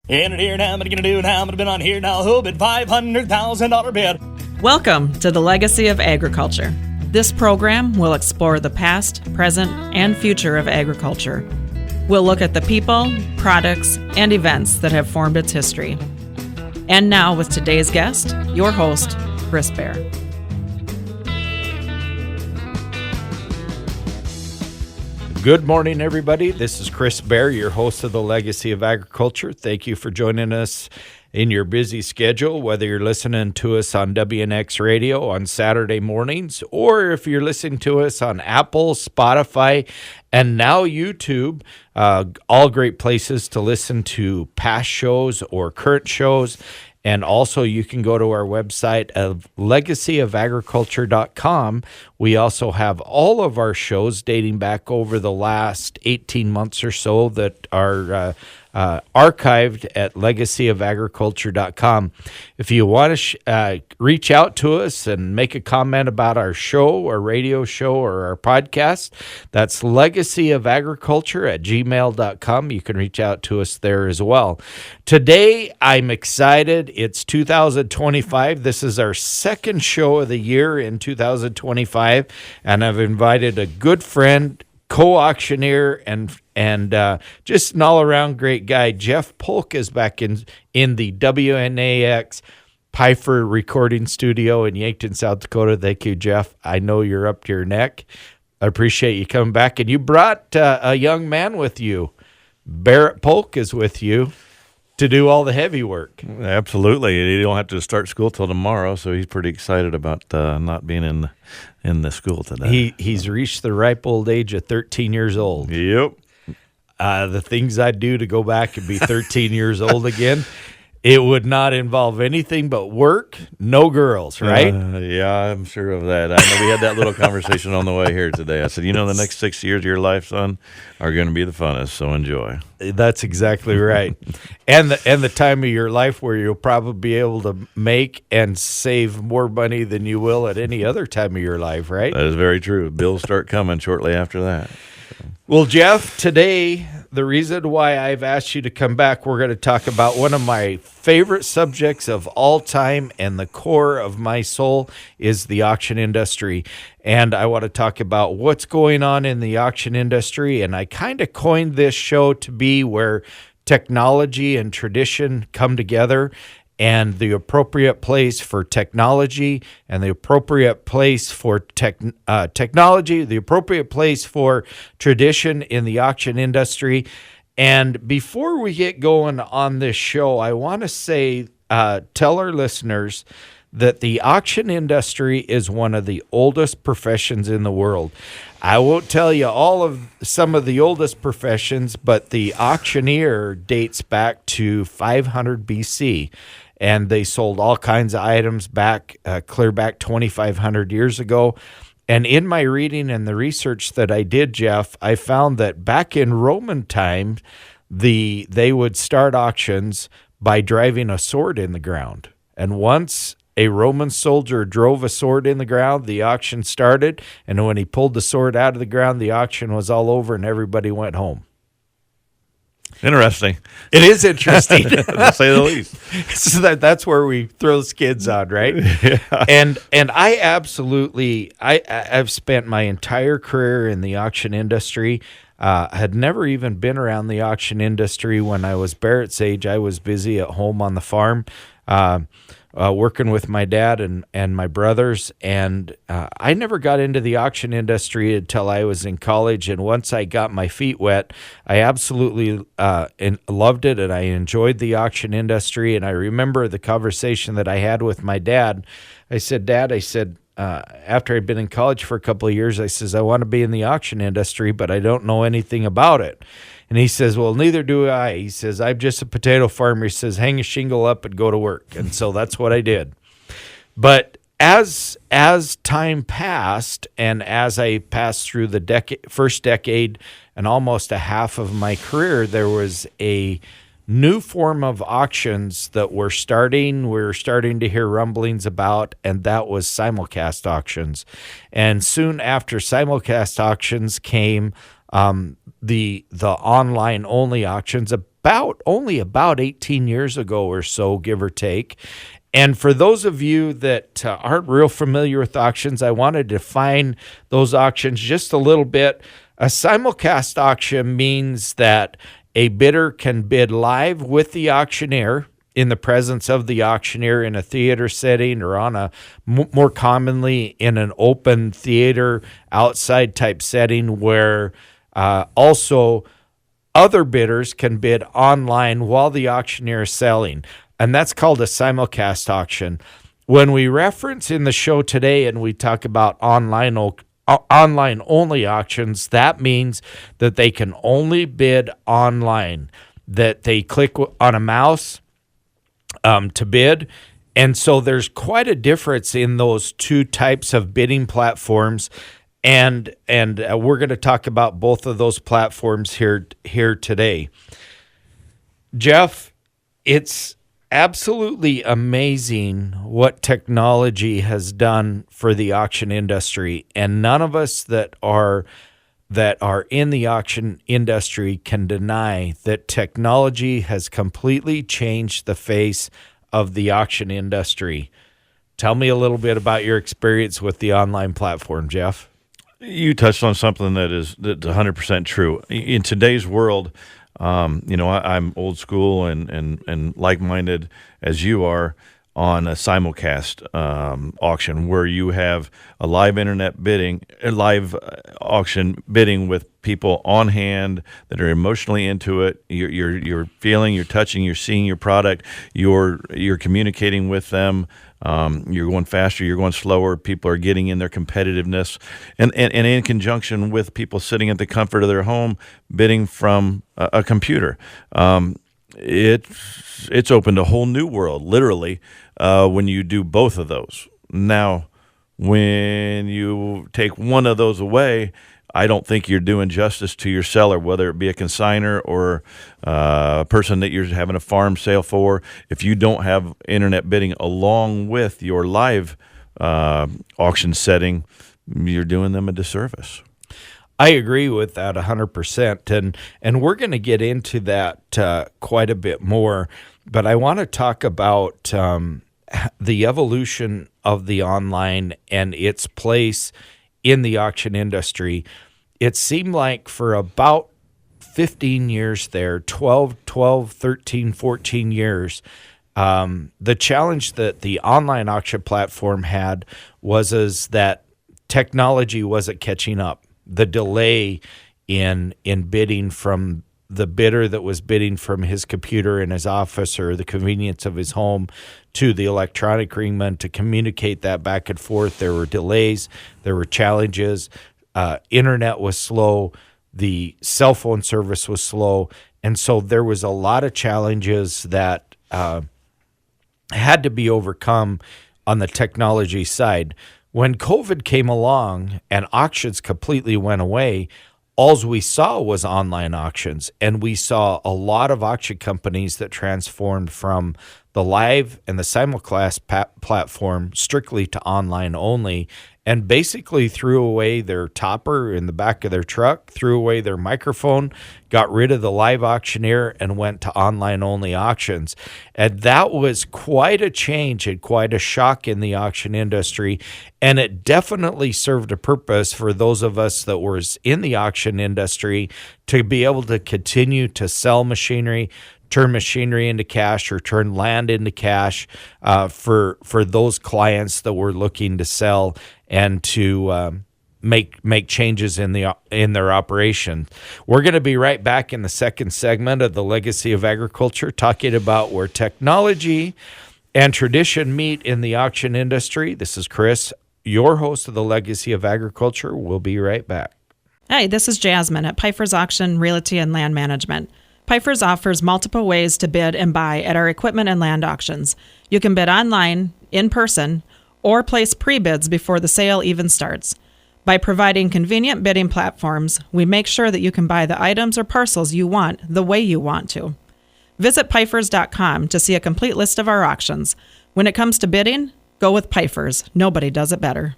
In it here now, I'm gonna do now, I'm gonna bid on here now, who bid $500,000 bid. Welcome to the Legacy of Agriculture. This program will explore the past, present, and future of agriculture. We'll look at the people, products, and events that have formed its history. And now with today's guest, your host, Chris Bair. Good morning, everybody. This is Chris Bair, your host of the Legacy of Agriculture. Thank you for joining us in your busy schedule, whether you're listening to us on WNX Radio on Saturday mornings, or if you're listening to us on Apple, Spotify, and now YouTube. All great places to listen to past shows or current shows. And also, you can go to our website of legacyofagriculture.com. We also have all of our shows dating back over the last 18 months or so that are archived at legacyofagriculture.com. If you want to reach out to us and make a comment about our show, our radio show, or our podcast, that's legacyofagriculture@gmail.com. You can reach out to us there as well. Today, I'm excited. It's 2025. This is our second show of the year in 2025, and I've invited a good friend, co-auctioneer, and just an all-around great guy. Jeff Polk is back in the WNAX Pifer recording studio in Yankton, South Dakota. Thank you, Jeff. I know you're up to your neck. I appreciate you coming back. And you brought a young man with you. Barrett Polk is with you to do all the heavy work. Absolutely. You don't have to start school till tomorrow, so he's pretty excited about not being in the school today. He's reached the ripe old age of 13 years old. Yep. The things I'd do to go back and be 13 years old again, it would not involve anything but work, no girls, right? Yeah, I'm sure of that. I know we had that little conversation on the way here today. I said, the next 6 years of your life, son, are going to be the funnest, so enjoy. That's exactly right. and the time of your life where you'll probably be able to make and save more money than you will at any other time of your life, right? That is very true. Bills start coming shortly after that. Well, Jeff, today, the reason why I've asked you to come back, we're going to talk about one of my favorite subjects of all time, and the core of my soul is the auction industry. And I want to talk about what's going on in the auction industry. And I kind of coined this show to be where technology and tradition come together, and the appropriate place for technology, and the appropriate place for technology, the appropriate place for tradition in the auction industry. And before we get going on this show, I want to say, tell our listeners that the auction industry is one of the oldest professions in the world. I won't tell you some of the oldest professions, but the auctioneer dates back to 500 BC. And they sold all kinds of items clear back 2,500 years ago. And in my reading and the research that I did, Jeff, I found that back in Roman times, they would start auctions by driving a sword in the ground. And once a Roman soldier drove a sword in the ground, the auction started. And when he pulled the sword out of the ground, the auction was all over and everybody went home. Interesting. It is interesting, to say the least. So that's where we throw skids on, right? Yeah. And I've spent my entire career in the auction industry. Had never even been around the auction industry when I was Barrett's age. I was busy at home on the farm, working with my dad and my brothers, and I never got into the auction industry until I was in college. And once I got my feet wet, I absolutely loved it, and I enjoyed the auction industry. And I remember the conversation that I had with my dad. I said, Dad, after I'd been in college for a couple of years, I says, I want to be in the auction industry, but I don't know anything about it. And he says, well, neither do I. He says, I'm just a potato farmer. He says, hang a shingle up and go to work. And so that's what I did. But as time passed, and as I passed through the first decade and almost a half of my career, there was a new form of auctions that we're starting to hear rumblings about, and that was simulcast auctions. And soon after simulcast auctions came the online only auctions. only about 18 years ago or so, give or take. And for those of you that aren't real familiar with auctions, I want to define those auctions just a little bit. A simulcast auction means that a bidder can bid live with the auctioneer in the presence of the auctioneer in a theater setting, or on a more commonly in an open theater outside type setting, where also other bidders can bid online while the auctioneer is selling. And that's called a simulcast auction. When we reference in the show today and we talk about online only auctions, that means that they can only bid online, that they click on a mouse to bid. And so there's quite a difference in those two types of bidding platforms. And we're going to talk about both of those platforms here today. Jeff, it's absolutely amazing what technology has done for the auction industry, and none of us that are in the auction industry can deny that technology has completely changed the face of the auction industry. Tell me a little bit about your experience with the online platform, Jeff. You touched on something that's 100% true. In today's world, I'm old school and like-minded as you are on a simulcast auction, where you have a live auction bidding with people on hand that are emotionally into it. You're feeling, you're touching, you're seeing your product, you're communicating with them. You're going faster, you're going slower. People are getting in their competitiveness, and in conjunction with people sitting at the comfort of their home, bidding from a computer. It's opened a whole new world, literally, when you do both of those. Now, when you take one of those away, I don't think you're doing justice to your seller, whether it be a consignor or a person that you're having a farm sale for. If you don't have internet bidding along with your live auction setting, you're doing them a disservice. I agree with that 100%, and we're going to get into that quite a bit more. But I want to talk about the evolution of the online and its place in the auction industry. It seemed like for about 15 years there, 12, 13, 14 years, the challenge that the online auction platform had was that technology wasn't catching up. The delay in bidding from the bidder that was bidding from his computer in his office or the convenience of his home to the electronic ringman to communicate that back and forth. There were delays. There were challenges. Internet was slow. The cell phone service was slow. And so there was a lot of challenges that had to be overcome on the technology side. When COVID came along and auctions completely went away, all we saw was online auctions, and we saw a lot of auction companies that transformed from the live and the simulcast platform strictly to online only, and basically threw away their topper in the back of their truck, threw away their microphone, got rid of the live auctioneer, and went to online only auctions. And that was quite a change and quite a shock in the auction industry. And it definitely served a purpose for those of us that were in the auction industry to be able to continue to sell machinery, turn machinery into cash, or turn land into cash for those clients that were looking to sell and to make changes in their operation. We're going to be right back in the second segment of the Legacy of Agriculture, talking about where technology and tradition meet in the auction industry. This is Chris, your host of the Legacy of Agriculture. We'll be right back. Hey, this is Jasmine at Pfeiffer's Auction, Realty and Land Management. Pfeiffer's offers multiple ways to bid and buy at our equipment and land auctions. You can bid online, in person, or place pre-bids before the sale even starts. By providing convenient bidding platforms, we make sure that you can buy the items or parcels you want the way you want to. Visit Pfeiffer's.com to see a complete list of our auctions. When it comes to bidding, go with Pfeiffer's. Nobody does it better.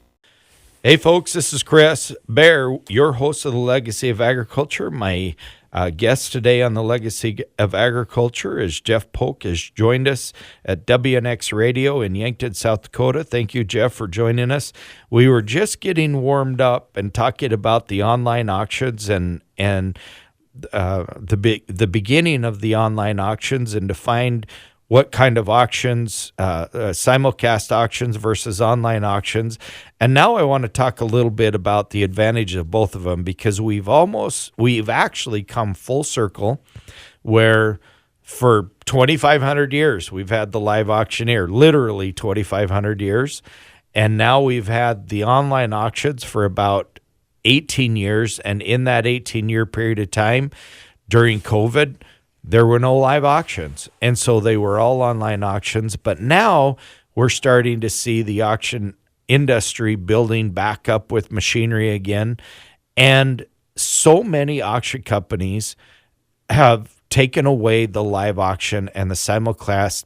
Hey, folks, this is Chris Bair, your host of the Legacy of Agriculture. My guest today on the Legacy of Agriculture is Jeff Polk, has joined us at WNX Radio in Yankton, South Dakota. Thank you, Jeff, for joining us. We were just getting warmed up and talking about the online auctions and the beginning of the online auctions, and to find what kind of auctions, simulcast auctions versus online auctions. And now I want to talk a little bit about the advantage of both of them, because we've actually come full circle where for 2,500 years we've had the live auctioneer, literally 2,500 years. And now we've had the online auctions for about 18 years. And in that 18-year period of time during COVID, there were no live auctions, and so they were all online auctions. But now we're starting to see the auction industry building back up with machinery again, and so many auction companies have taken away the live auction and the simulcast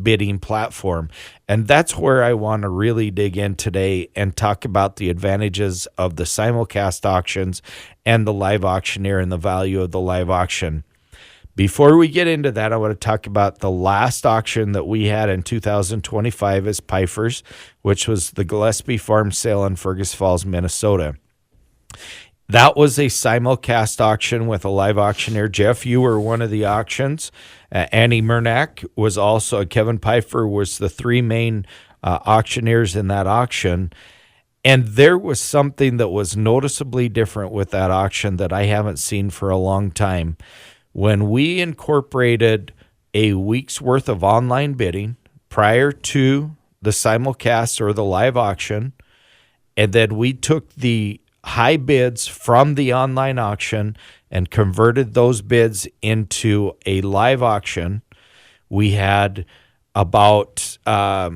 bidding platform. And that's where I want to really dig in today and talk about the advantages of the simulcast auctions and the live auctioneer and the value of the live auction. Before we get into that, I want to talk about the last auction that we had in 2025 as Pfeiffer's, which was the Gillespie Farm Sale in Fergus Falls, Minnesota. That was a simulcast auction with a live auctioneer. Jeff, you were one of the auctions. Annie Murnack was also, Kevin Pfeiffer was the three main auctioneers in that auction. And there was something that was noticeably different with that auction that I haven't seen for a long time. When we incorporated a week's worth of online bidding prior to the simulcast or the live auction, and then we took the high bids from the online auction and converted those bids into a live auction, we had about, I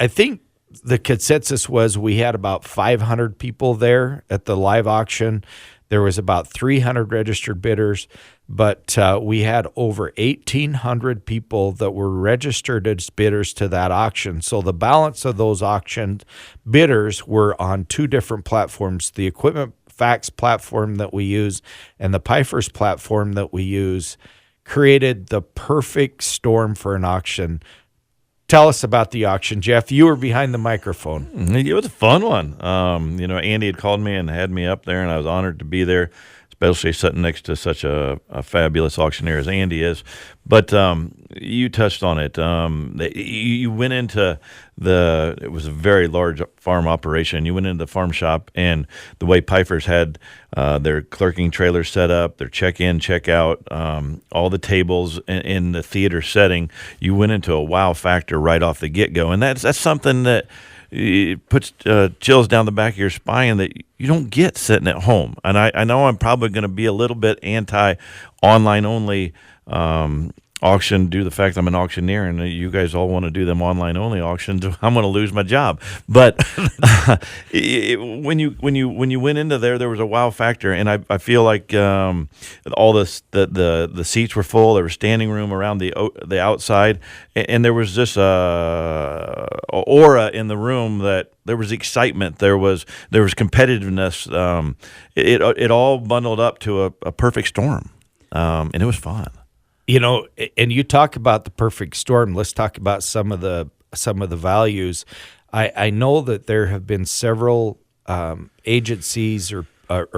think the consensus was we had about 500 people there at the live auction. There was about 300 registered bidders, but we had over 1,800 people that were registered as bidders to that auction. So the balance of those auction bidders were on two different platforms, the Equipment Facts platform that we use and the Pfeiffer's platform that we use, created the perfect storm for an auction. Tell us about the auction, Jeff. You were behind the microphone. It was a fun one. Andy had called me and had me up there, and I was honored to be there, especially sitting next to such a fabulous auctioneer as Andy is. But you touched on it. You went into it was a very large farm operation. You went into the farm shop, and the way Pfeiffer's had their clerking trailers set up, their check-in, check-out, all the tables in the theater setting, you went into a wow factor right off the get-go. And that's something that it puts chills down the back of your spine that you don't get sitting at home. And I know I'm probably going to be a little bit anti-online only auction due to the fact I'm an auctioneer, and you guys all want to do them online only auctions. I'm going to lose my job. But when you went into there was a wow factor, and I feel like all the seats were full. There was standing room around the outside, and there was this aura in the room that there was excitement. There was competitiveness. It all bundled up to a perfect storm, and it was fun. You know, and you talk about the perfect storm. Let's talk about some of the values. I know that there have been several agencies or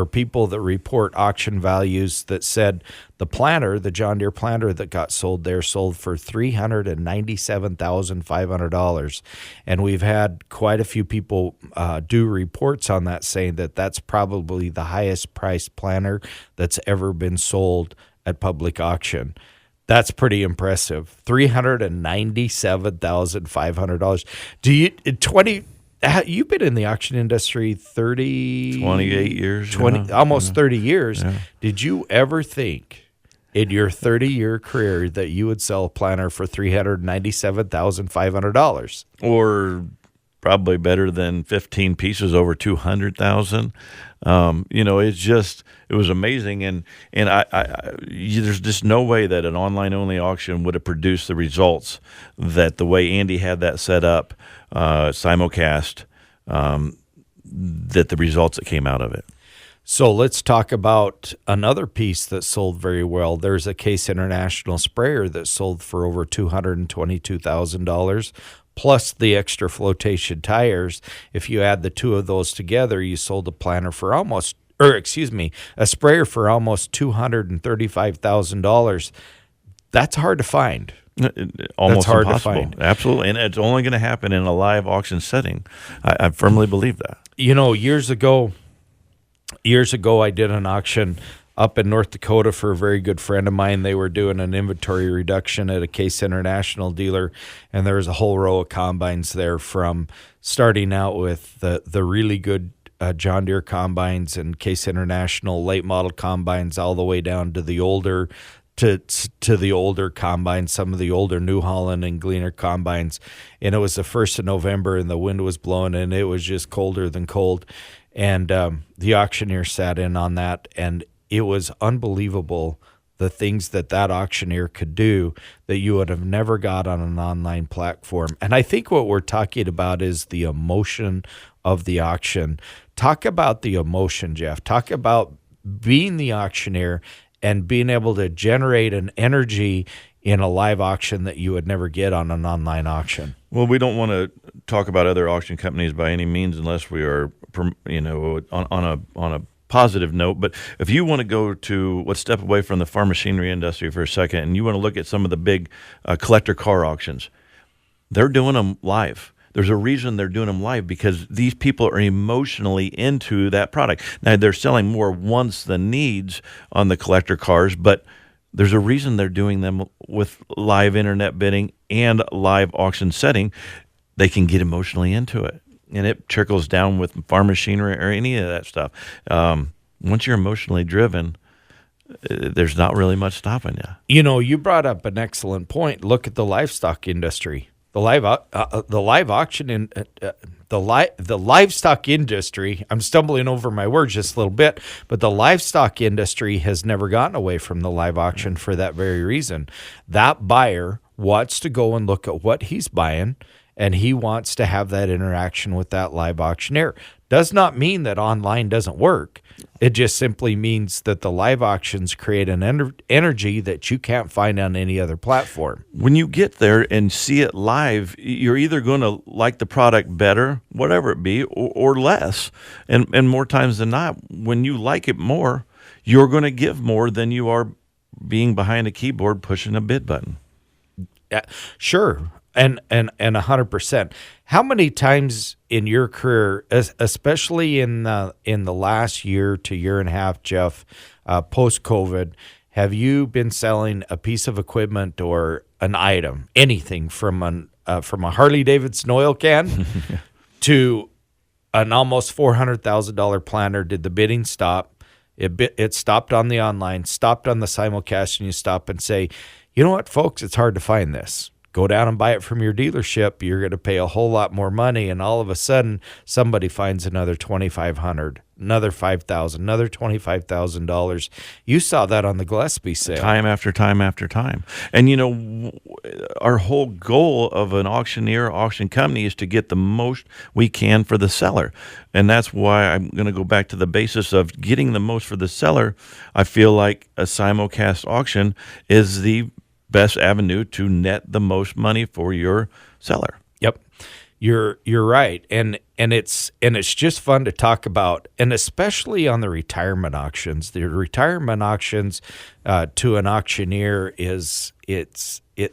people that report auction values that said the planter, the John Deere planter that got sold there, sold for $397,500, and we've had quite a few people do reports on that, saying that that's probably the highest priced planter that's ever been sold at public auction. That's pretty impressive. $397,500. You've been in the auction industry 28 years. Almost 30 years. Yeah. Did you ever think in your 30-year career that you would sell a planter for $397,500? Or probably better than 15 pieces over 200,000. It was amazing, and there's just no way that an online only auction would have produced the results that the way Andy had that set up, simulcast. that the results that came out of it. So let's talk about another piece that sold very well. There's a Case International sprayer that sold for over $222,000, plus the extra flotation tires. If you add the two of those together, you sold a sprayer for almost $235,000. That's hard to find. Almost hard to impossible. find. Absolutely. And it's only going to happen in a live auction setting. I firmly believe that. You know, years ago, I did an auction up in North Dakota for a very good friend of mine. They were doing an inventory reduction at a Case International dealer, and there was a whole row of combines there, from starting out with the really good John Deere combines and Case International late model combines, all the way down to the older to the older combines, some of the older New Holland and Gleaner combines. And it was the 1st of November, and the wind was blowing, and it was just colder than cold. And the auctioneer sat in on that, and it was unbelievable the things that auctioneer could do that you would have never got on an online platform. And I think what we're talking about is the emotion of the auction. Talk about the emotion, Jeff. Talk about being the auctioneer and being able to generate an energy in a live auction that you would never get on an online auction. Well, we don't want to talk about other auction companies by any means unless we are, on a positive note. But if you want to let's step away from the farm machinery industry for a second, and you want to look at some of the big collector car auctions, they're doing them live. There's a reason they're doing them live, because these people are emotionally into that product. Now, they're selling more wants than needs on the collector cars, but there's a reason they're doing them with live internet bidding and live auction setting. They can get emotionally into it, and it trickles down with farm machinery or any of that stuff. Once you're emotionally driven, there's not really much stopping you. You know, you brought up an excellent point. Look at the livestock industry. The livestock industry, I'm stumbling over my words just a little bit, but the livestock industry has never gotten away from the live auction for that very reason. That buyer wants to go and look at what he's buying, and he wants to have that interaction with that live auctioneer. Does not mean that online doesn't work. It just simply means that the live auctions create an energy that you can't find on any other platform. When you get there and see it live, you're either going to like the product better, whatever it be, or less. And more times than not, when you like it more, you're going to give more than you are being behind a keyboard pushing a bid button. Sure. And 100%. How many times in your career, especially in the last year to year and a half, Jeff, post-COVID, have you been selling a piece of equipment or an item, anything from a Harley Davidson oil can to an almost $400,000 planter? Did the bidding stop? It stopped on the online, stopped on the simulcast, and you stop and say, you know what, folks, it's hard to find this. Go down and buy it from your dealership. You're going to pay a whole lot more money, and all of a sudden, somebody finds another $2,500, another $5,000, another $25,000. You saw that on the Gillespie sale, time after time after time. And you know, our whole goal of an auction company is to get the most we can for the seller, and that's why I'm going to go back to the basis of getting the most for the seller. I feel like a simulcast auction is the best avenue to net the most money for your seller. Yep. You're right. And it's just fun to talk about, and especially on the retirement auctions. The retirement auctions to an auctioneer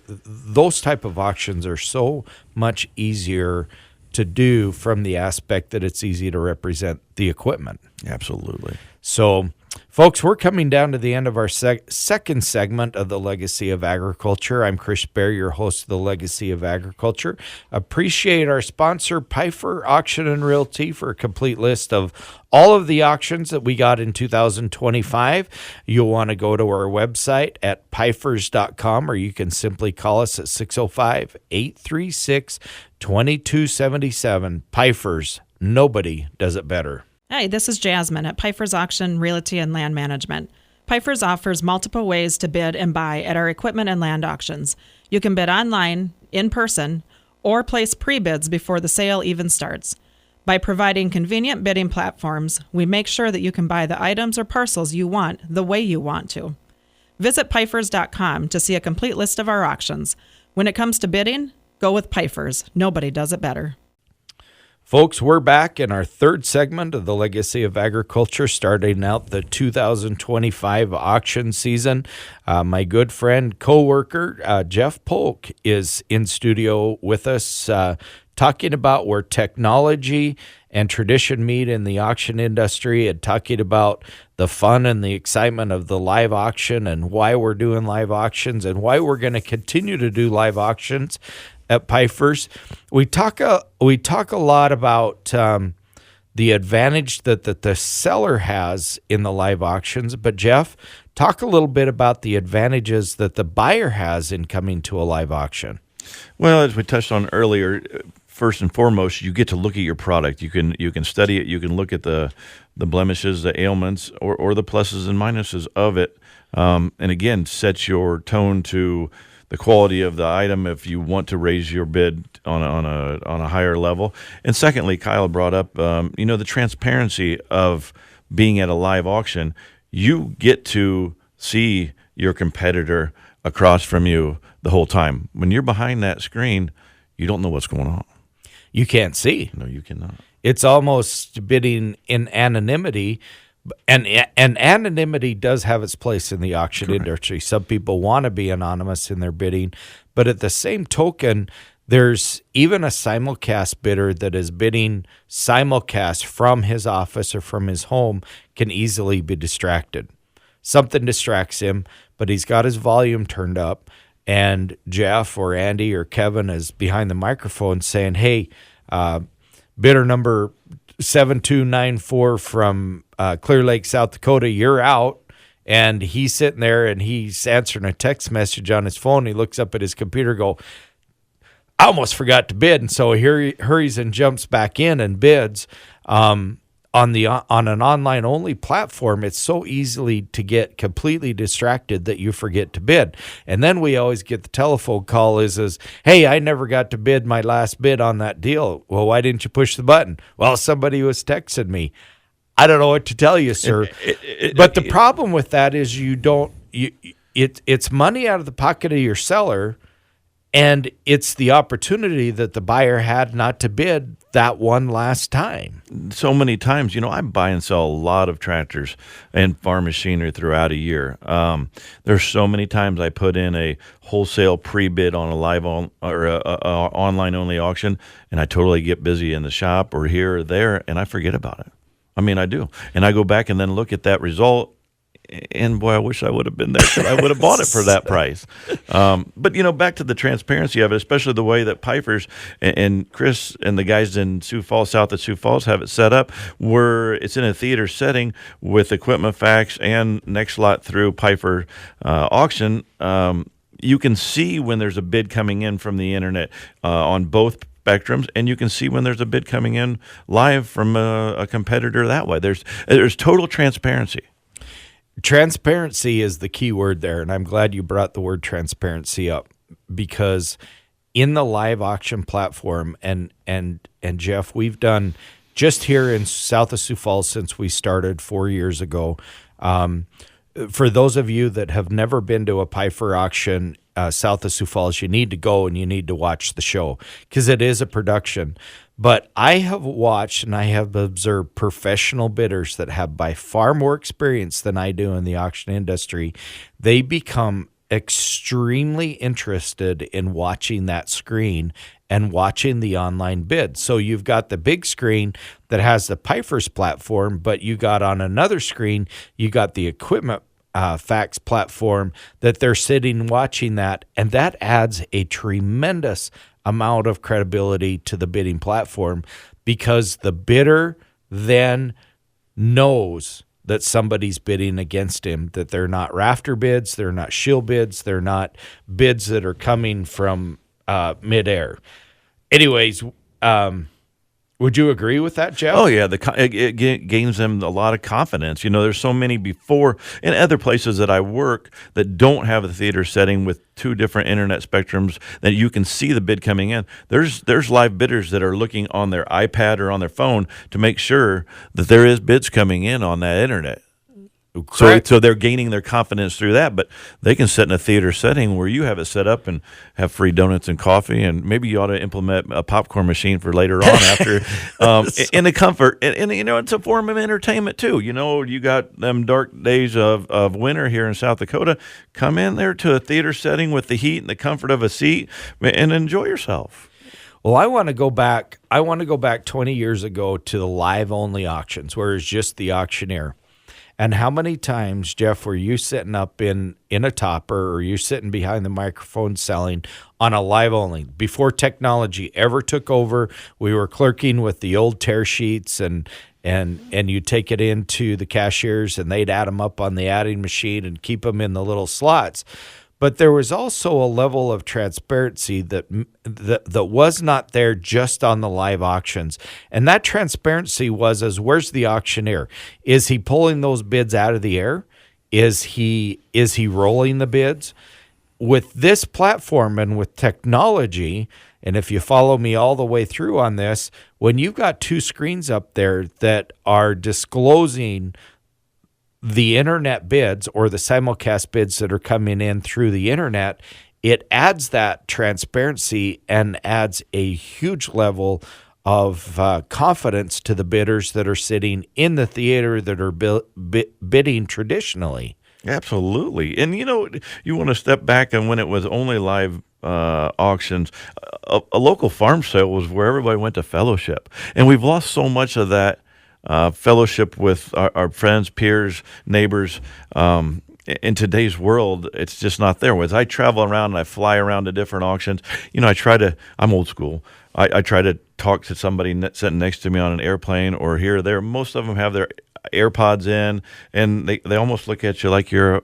those type of auctions are so much easier to do from the aspect that it's easy to represent the equipment. Absolutely. So, folks, we're coming down to the end of our second segment of the Legacy of Agriculture. I'm Chris Bair, your host of the Legacy of Agriculture. Appreciate our sponsor, Pfeiffer Auction and Realty, for a complete list of all of the auctions that we got in 2025. You'll want to go to our website at pfeifers.com, or you can simply call us at 605-836-2277. Pfeiffer's, nobody does it better. Hi, this is Jasmine at Pfeiffer's Auction, Realty, and Land Management. Pfeiffer's offers multiple ways to bid and buy at our equipment and land auctions. You can bid online, in person, or place pre-bids before the sale even starts. By providing convenient bidding platforms, we make sure that you can buy the items or parcels you want the way you want to. Visit Pifers.com to see a complete list of our auctions. When it comes to bidding, go with Pifers. Nobody does it better. Folks, we're back in our third segment of the Legacy of Agriculture, starting out the 2025 auction season. My good friend, co-worker, Jeff Polk is in studio with us, talking about where technology and tradition meet in the auction industry, and talking about the fun and the excitement of the live auction and why we're doing live auctions and why we're going to continue to do live auctions at Pifers. We talk a lot about the advantage that the seller has in the live auctions. But Jeff, talk a little bit about the advantages that the buyer has in coming to a live auction. Well, as we touched on earlier, first and foremost, you get to look at your product. You can study it. You can look at the blemishes, the ailments, or the pluses and minuses of it. And again, sets your tone to the quality of the item if you want to raise your bid on a higher level. And secondly, Kyle brought up the transparency of being at a live auction. You get to see your competitor across from you the whole time. When you're behind that screen, you don't know what's going on. You can't see. No, you cannot. It's almost bidding in anonymity. And anonymity does have its place in the auction industry. Some people want to be anonymous in their bidding, but at the same token, there's even a simulcast bidder that is bidding simulcast from his office or from his home can easily be distracted. Something distracts him, but he's got his volume turned up, and Jeff or Andy or Kevin is behind the microphone saying, hey, bidder number 7294 from Clear Lake, South Dakota, you're out. And he's sitting there and he's answering a text message on his phone. He looks up at his computer, go, I almost forgot to bid. And so he hurries and jumps back in and bids. On an online only platform, it's so easily to get completely distracted that you forget to bid. And then we always get the telephone call is hey, I never got to bid my last bid on that deal. Well, why didn't you push the button? Well, somebody was texting me. I don't know what to tell you, sir. But the problem with that is it's money out of the pocket of your seller, and it's the opportunity that the buyer had not to bid that one last time. So many times, I buy and sell a lot of tractors and farm machinery throughout a year. There's so many times I put in a wholesale pre-bid on a live online only auction, and I totally get busy in the shop or here or there, and I forget about it. I mean, I do. And I go back and then look at that result, and boy, I wish I would have been there because I would have bought it for that price. But, back to the transparency of it, especially the way that Pifers and Chris and the guys in Sioux Falls, south of Sioux Falls, have it set up, where it's in a theater setting with equipment facts and next lot through Pifer auction. You can see when there's a bid coming in from the internet on both spectrums, and you can see when there's a bid coming in live from a competitor that way. There's total transparency. Transparency is the key word there, and I'm glad you brought the word transparency up, because in the live auction platform, and Jeff, we've done just here in south of Sioux Falls since we started 4 years ago. For those of you that have never been to a Pifer auction south of Sioux Falls, you need to go and you need to watch the show because it is a production. But I have watched and I have observed professional bidders that have by far more experience than I do in the auction industry. They become extremely interested in watching that screen and watching the online bid. So you've got the big screen that has the Pifers platform, but you got on another screen, you got the equipment facts platform that they're sitting watching that, and that adds a tremendous amount of credibility to the bidding platform because the bidder then knows that somebody's bidding against him, that they're not rafter bids, they're not shield bids, they're not bids that are coming from midair. Anyways, Would you agree with that, Jeff? Oh, yeah. It gains them a lot of confidence. You know, there's so many before in other places that I work that don't have a theater setting with two different internet spectrums that you can see the bid coming in. There's live bidders that are looking on their iPad or on their phone to make sure that there is bids coming in on that internet. So they're gaining their confidence through that, but they can sit in a theater setting where you have it set up and have free donuts and coffee, and maybe you ought to implement a popcorn machine for later on after, in the comfort. And you know, it's a form of entertainment too. You know, you got them dark days of winter here in South Dakota. Come in there to a theater setting with the heat and the comfort of a seat and enjoy yourself. Well, I want to go back 20 years ago to the live-only auctions where it's just the auctioneer. And how many times, Jeff, were you sitting up in a topper or you sitting behind the microphone selling on a live only? Before technology ever took over, we were clerking with the old tear sheets and you take it into the cashiers and they'd add them up on the adding machine and keep them in the little slots. But there was also a level of transparency that was not there just on the live auctions. And that transparency was where's the auctioneer? Is he pulling those bids out of the air? Is he rolling the bids? With this platform and with technology, and if you follow me all the way through on this, when you've got two screens up there that are disclosing the internet bids or the simulcast bids that are coming in through the internet, it adds that transparency and adds a huge level of confidence to the bidders that are sitting in the theater that are bidding traditionally. Absolutely. And, you know, you want to step back, and when it was only live auctions, a local farm sale was where everybody went to fellowship. And we've lost so much of that fellowship with our friends, peers, neighbors. In today's world, it's just not there. As I travel around and I fly around to different auctions, you know, I'm old school. I try to talk to somebody sitting next to me on an airplane or here or there. Most of them have their AirPods in, and they almost look at you like you're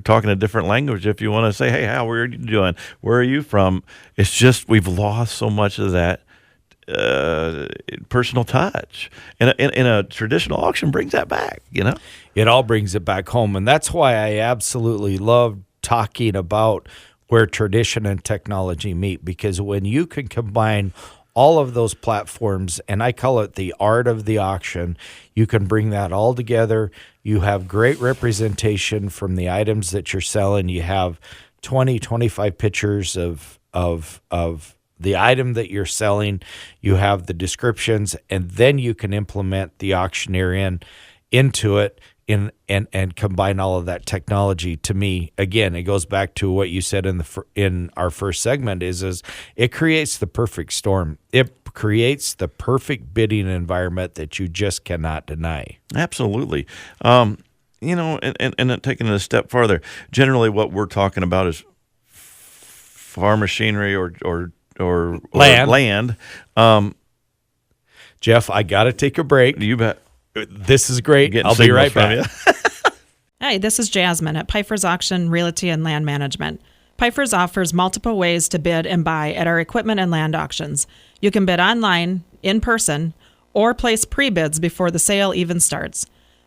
talking a different language. If you want to say, hey, how are you doing? Where are you from? It's just we've lost so much of that personal touch, and a traditional auction brings that back. You know, it all brings it back home, and that's why I absolutely love talking about where tradition and technology meet, because when you can combine all of those platforms, and I call it the art of the auction, you can bring that all together. You have great representation from the items that you're selling. You have 20, 25 pictures of the item that you're selling. You have the descriptions, and then you can implement the auctioneer into it and combine all of that technology. To me, again, it goes back to what you said in our first segment is it creates the perfect storm. It creates the perfect bidding environment that you just cannot deny. Absolutely. You know, and taking it a step farther, generally what we're talking about is farm machinery or land. Jeff, I got to take a break. You bet. This is great. I'll be right back. Hey, this is Jasmine at Pfeiffer's Auction Realty and Land Management. Pfeiffer's offers multiple ways to bid and buy at our equipment and land auctions. You can bid online, in person, or place pre-bids before the sale even starts.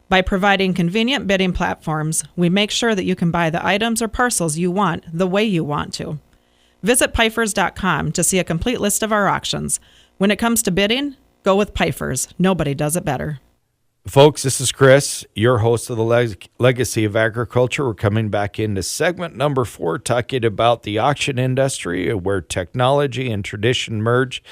By providing convenient bidding platforms, we make sure that you can buy the items or parcels you want the way you want to. Visit Pfeiffer's.com to see a complete list of our auctions. When it comes to bidding, go with Pfeiffer's. Nobody does it better. Folks, this is Chris, your host of the Legacy of Agriculture. We're coming back into segment number 4, talking about the auction industry, where technology and tradition merge.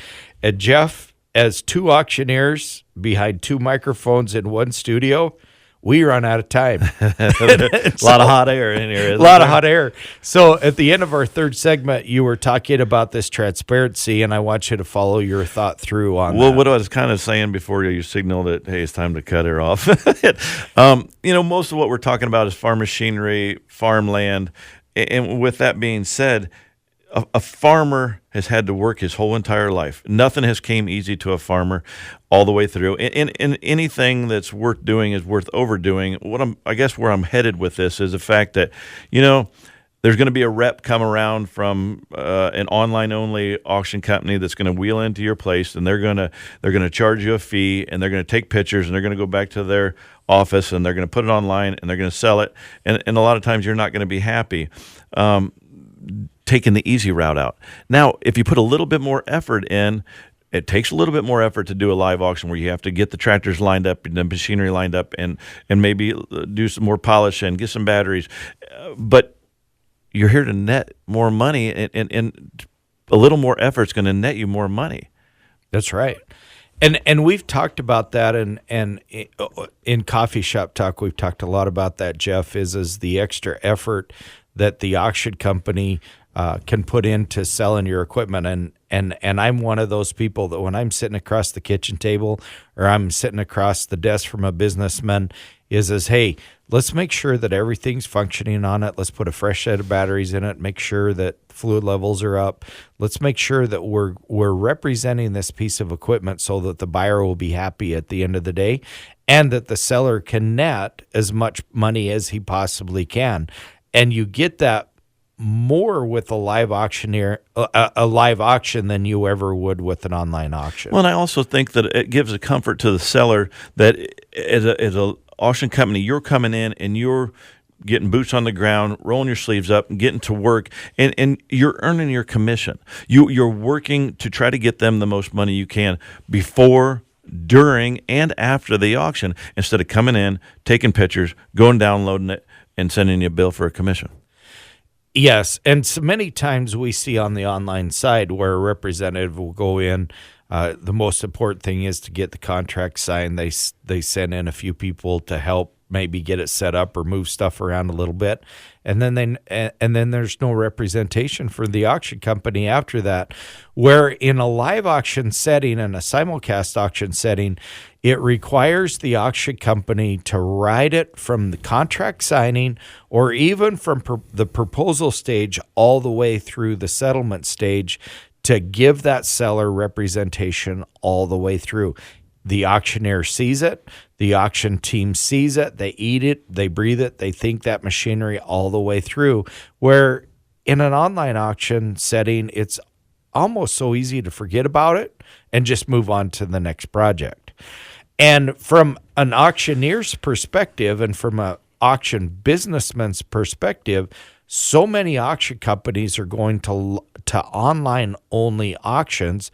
And Jeff, as two auctioneers behind two microphones in one studio, we run out of time. A lot of hot air in here. A lot of hot air. So at the end of our third segment, you were talking about this transparency, and I want you to follow your thought through on that. Well, what I was kind of saying before you signaled that, hey, it's time to cut her off. You know, most of what we're talking about is farm machinery, farmland. And with that being said, a farmer has had to work his whole entire life. Nothing has came easy to a farmer all the way through. And anything that's worth doing is worth overdoing. I guess where I'm headed with this is the fact that, you know, there's going to be a rep come around from an online-only auction company that's going to wheel into your place, and they're going to charge you a fee, and they're going to take pictures, and they're going to go back to their office, and they're going to put it online, and they're going to sell it. And a lot of times you're not going to be happy taking the easy route out. Now, if you put a little bit more effort in, it takes a little bit more effort to do a live auction where you have to get the tractors lined up and the machinery lined up and maybe do some more polish and get some batteries. But you're here to net more money, and a little more effort is going to net you more money. That's right. And we've talked about that, and in Coffee Shop Talk, we've talked a lot about that, Jeff, is the extra effort that the auction company can put into selling your equipment. And I'm one of those people that when I'm sitting across the kitchen table or I'm sitting across the desk from a businessman is hey, let's make sure that everything's functioning on it. Let's put a fresh set of batteries in it, make sure that fluid levels are up. Let's make sure that we're representing this piece of equipment so that the buyer will be happy at the end of the day and that the seller can net as much money as he possibly can. And you get that more with a live auctioneer, a live auction than you ever would with an online auction. Well, and I also think that it gives a comfort to the seller that as a auction company, you're coming in and you're getting boots on the ground, rolling your sleeves up, and getting to work, and you're earning your commission. You're working to try to get them the most money you can before, during, and after the auction, instead of coming in, taking pictures, going downloading it, and sending you a bill for a commission. Yes, and so many times we see on the online side where a representative will go in. The most important thing is to get the contract signed. They send in a few people to help maybe get it set up or move stuff around a little bit, and then there's no representation for the auction company after that. Where in a live auction setting and a simulcast auction setting, it requires the auction company to ride it from the contract signing or even from the proposal stage all the way through the settlement stage to give that seller representation all the way through. The auctioneer sees it, the auction team sees it, they eat it, they breathe it, they think that machinery all the way through. Where in an online auction setting, it's almost so easy to forget about it and just move on to the next project. And from an auctioneer's perspective and from an auction businessman's perspective, so many auction companies are going to online only auctions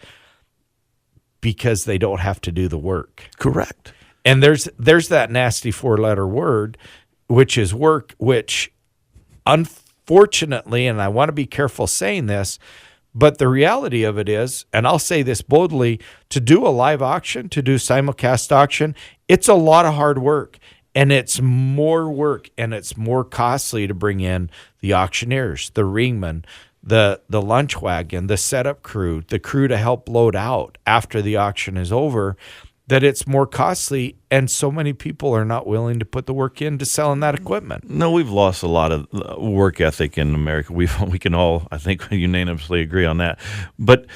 because they don't have to do the work. Correct. And there's that nasty 4-letter word, which is work, which unfortunately, and I want to be careful saying this, but the reality of it is, and I'll say this boldly, to do a live auction, to do simulcast auction, it's a lot of hard work. And it's more work and it's more costly to bring in the auctioneers, the ringmen, the lunch wagon, the setup crew, the crew to help load out after the auction is over, that it's more costly, and so many people are not willing to put the work into selling that equipment. No, we've lost a lot of work ethic in America. We can all, I think, unanimously agree on that. But,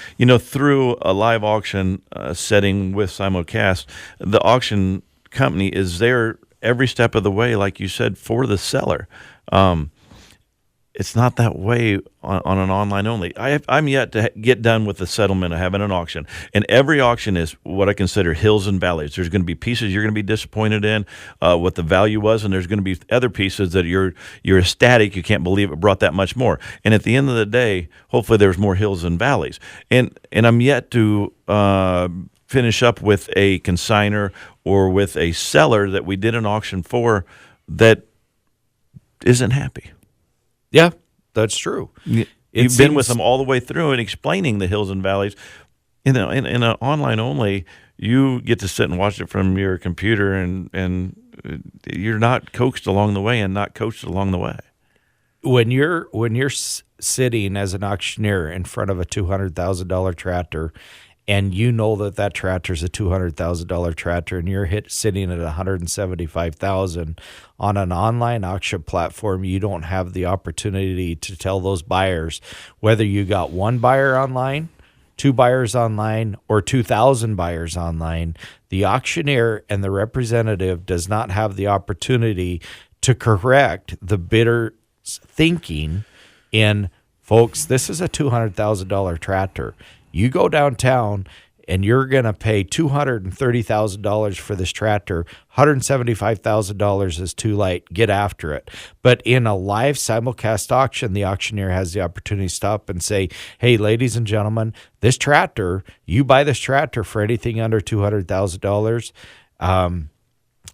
through a live auction setting with simulcast, the auction company is there every step of the way, like you said, for the seller. It's not that way on an online only. I'm yet to get done with the settlement of having an auction. And every auction is what I consider hills and valleys. There's going to be pieces you're going to be disappointed in what the value was, and there's going to be other pieces that you're ecstatic. You can't believe it brought that much more. And at the end of the day, hopefully there's more hills and valleys. And I'm yet to finish up with a consignor or with a seller that we did an auction for that isn't happy. Yeah, that's true. You've been with them all the way through and explaining the hills and valleys. In an online only, you get to sit and watch it from your computer, and you're not coaxed along the way and not coached along the way. When you're sitting as an auctioneer in front of a $200,000 tractor, and you know that tractor is a $200,000 tractor, and you're sitting at $175,000 on an online auction platform, you don't have the opportunity to tell those buyers whether you got one buyer online, two buyers online, or 2,000 buyers online. The auctioneer and the representative does not have the opportunity to correct the bidder's thinking in, folks, this is a $200,000 tractor. You go downtown and you're going to pay $230,000 for this tractor. $175,000 is too late. Get after it. But in a live simulcast auction, the auctioneer has the opportunity to stop and say, hey, ladies and gentlemen, this tractor, you buy this tractor for anything under $200,000,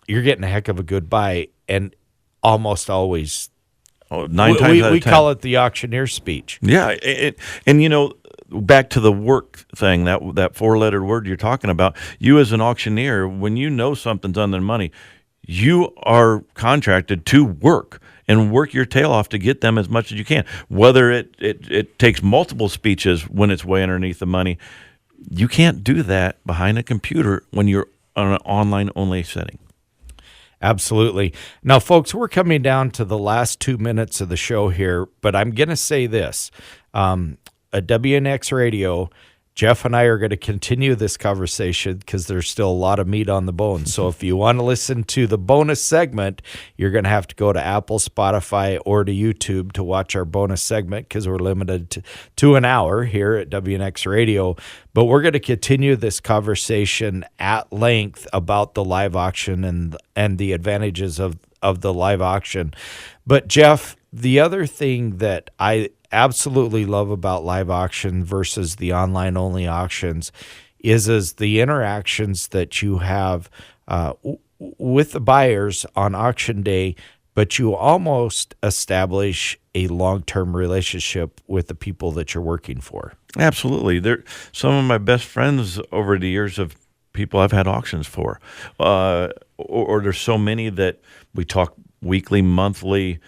you're getting a heck of a good buy. And almost always, nine times out of 10. We call it the auctioneer speech. Yeah, and you know, back to the work thing, that four-lettered word you're talking about, you as an auctioneer, when you know something's under money, you are contracted to work and work your tail off to get them as much as you can. Whether it takes multiple speeches when it's way underneath the money, you can't do that behind a computer when you're on an online-only setting. Absolutely. Now, folks, we're coming down to the last 2 minutes of the show here, but I'm going to say this. At WNX Radio, Jeff and I are going to continue this conversation because there's still a lot of meat on the bone. So if you want to listen to the bonus segment, you're going to have to go to Apple, Spotify, or to YouTube to watch our bonus segment because we're limited to an hour here at WNX Radio. But we're going to continue this conversation at length about the live auction and the advantages of the live auction. But Jeff, the other thing that I absolutely love about live auction versus the online only auctions is the interactions that you have with the buyers on auction day, but you almost establish a long-term relationship with the people that you're working for. Absolutely. They're some of my best friends over the years of people I've had auctions for, or there's so many that we talk weekly, monthly.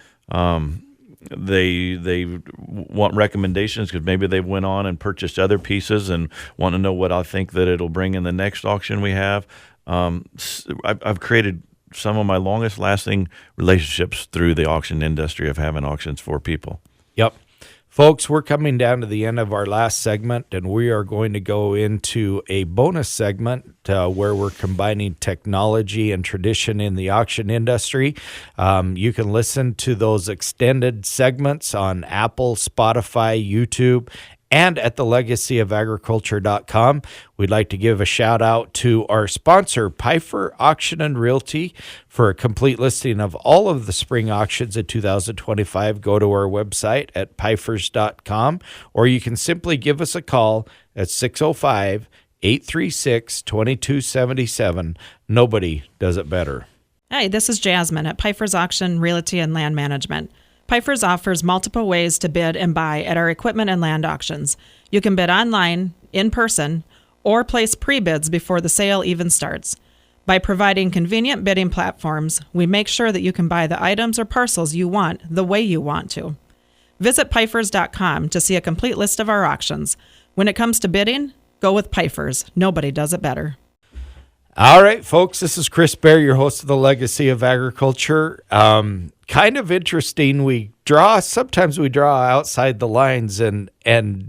They want recommendations because maybe they went on and purchased other pieces and want to know what I think that it'll bring in the next auction we have. I've created some of my longest lasting relationships through the auction industry of having auctions for people. Yep. Folks, we're coming down to the end of our last segment, and we are going to go into a bonus segment where we're combining technology and tradition in the auction industry. You can listen to those extended segments on Apple, Spotify, YouTube, and at thelegacyofagriculture.com. We'd like to give a shout out to our sponsor, Pfeiffer Auction and Realty. For a complete listing of all of the spring auctions in 2025, go to our website at pfeifers.com, or you can simply give us a call at 605-836-2277. Nobody does it better. Hey, this is Jasmine at Pfeiffer's Auction, Realty, and Land Management. Pfeiffer's offers multiple ways to bid and buy at our equipment and land auctions. You can bid online, in person, or place pre-bids before the sale even starts. By providing convenient bidding platforms, we make sure that you can buy the items or parcels you want the way you want to. Visit Pfeifers.com to see a complete list of our auctions. When it comes to bidding, go with Pfeifers. Nobody does it better. All right, folks, this is Chris Bair, your host of the Legacy of Agriculture. Kind of interesting. Sometimes we draw outside the lines, and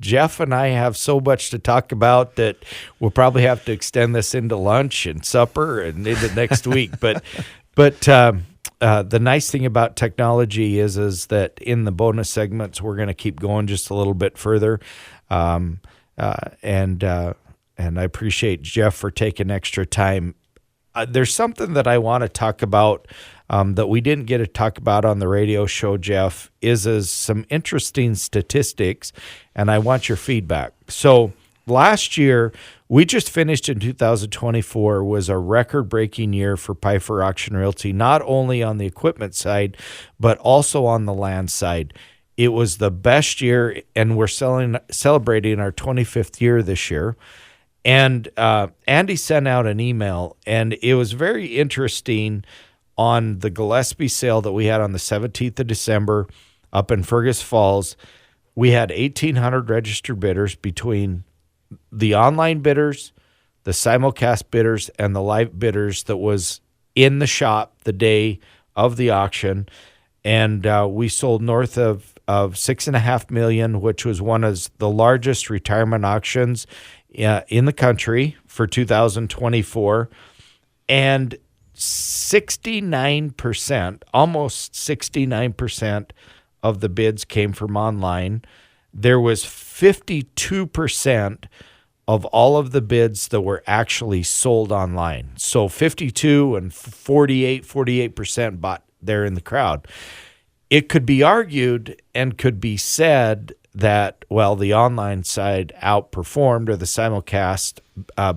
Jeff and I have so much to talk about that we'll probably have to extend this into lunch and supper and into next week. But the nice thing about technology is that in the bonus segments, we're going to keep going just a little bit further. And I appreciate Jeff for taking extra time. There's something that I want to talk about that we didn't get to talk about on the radio show, Jeff, is some interesting statistics, and I want your feedback. So last year, we just finished in 2024, was a record-breaking year for Pfeiffer Auction Realty, not only on the equipment side, but also on the land side. It was the best year, and we're celebrating our 25th year this year. And Andy sent out an email, and it was very interesting on the Gillespie sale that we had on the 17th of December up in Fergus Falls. We had 1,800 registered bidders between the online bidders, the simulcast bidders, and the live bidders that was in the shop the day of the auction. And we sold north of $6.5 million, which was one of the largest retirement auctions in the country for 2024. And 69%, almost 69% of the bids came from online. There was 52% of all of the bids that were actually sold online. So 52 and 48% bought there in the crowd. It could be argued and could be said that, well, the online side outperformed, or the simulcast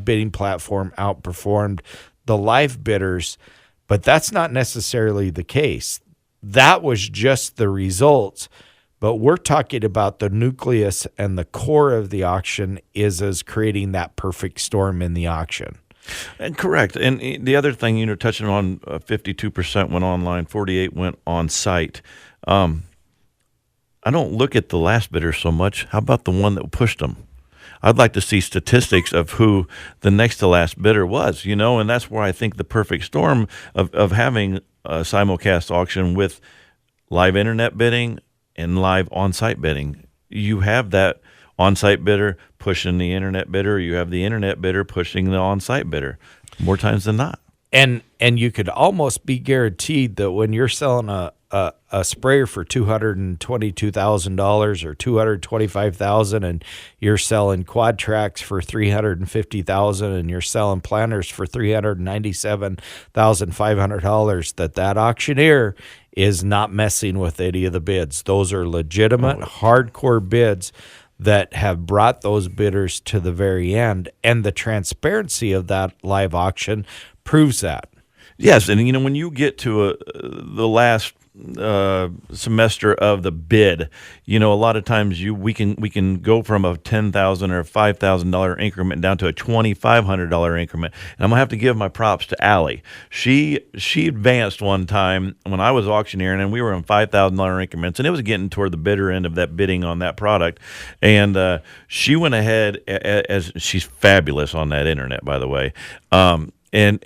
bidding platform outperformed the live bidders, but that's not necessarily the case. That was just the results. But we're talking about the nucleus and the core of the auction is creating that perfect storm in the auction. And correct. And the other thing, touching on 52% went online, 48 went on site. I don't look at the last bidder so much. How about the one that pushed them? I'd like to see statistics of who the next to last bidder was, and that's where I think the perfect storm of having a simulcast auction with live internet bidding and live on-site bidding. You have that on-site bidder pushing the internet bidder. You have the internet bidder pushing the on-site bidder more times than not. And you could almost be guaranteed that when you're selling a sprayer for $222,000 or $225,000, and you're selling quad tracks for $350,000, and you're selling planters for $397,500, that auctioneer is not messing with any of the bids. Those are legitimate, hardcore bids that have brought those bidders to the very end, and the transparency of that live auction proves that. Yes, and when you get to the last semester of the bid, a lot of times we can go from a $10,000 or $5,000 increment down to a $2,500 increment. And I'm gonna have to give my props to Allie. She advanced one time when I was auctioneering, and we were in $5,000 increments, and it was getting toward the bitter end of that bidding on that product. And she went ahead, as she's fabulous on that internet, by the way. And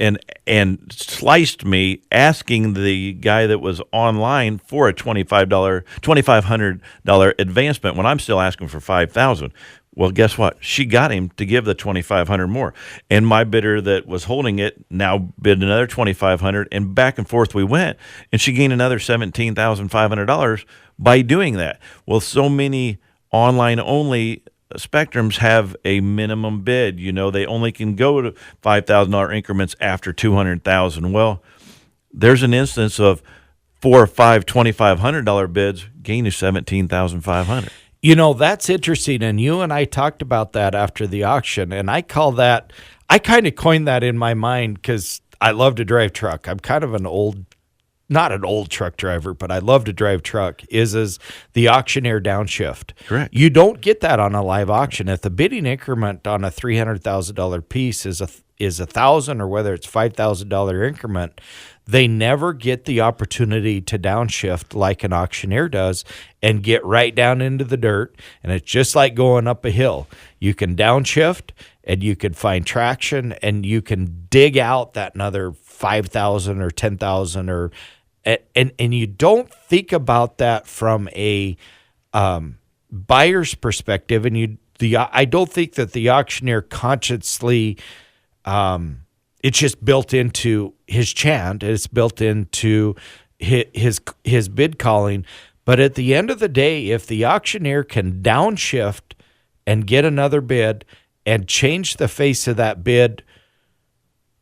sliced me, asking the guy that was online for a $2,500 advancement when I'm still asking for $5,000. Well, guess what? She got him to give the $2,500 more, and my bidder that was holding it now bid another $2,500, and back and forth we went, and she gained another $17,500 by doing that. Well, so many online only spectrums have a minimum bid. They only can go to $5,000 increments after $200,000. Well, there's an instance of 4 or 5 $2,500 bids gain you $17,500. That's interesting, and you and I talked about that after the auction, and I kind of coined that in my mind because I love to drive truck. I'm kind of not an old truck driver, but I love to drive truck, is the auctioneer downshift. Correct. You don't get that on a live auction. If the bidding increment on a $300,000 piece is $1,000, or whether it's $5,000 increment, they never get the opportunity to downshift like an auctioneer does and get right down into the dirt. And it's just like going up a hill. You can downshift, and you can find traction, and you can dig out that another $5,000 or $10,000 and you don't think about that from a buyer's perspective, and I don't think that the auctioneer consciously it's just built into his chant, it's built into his bid calling. But at the end of the day, if the auctioneer can downshift and get another bid and change the face of that bid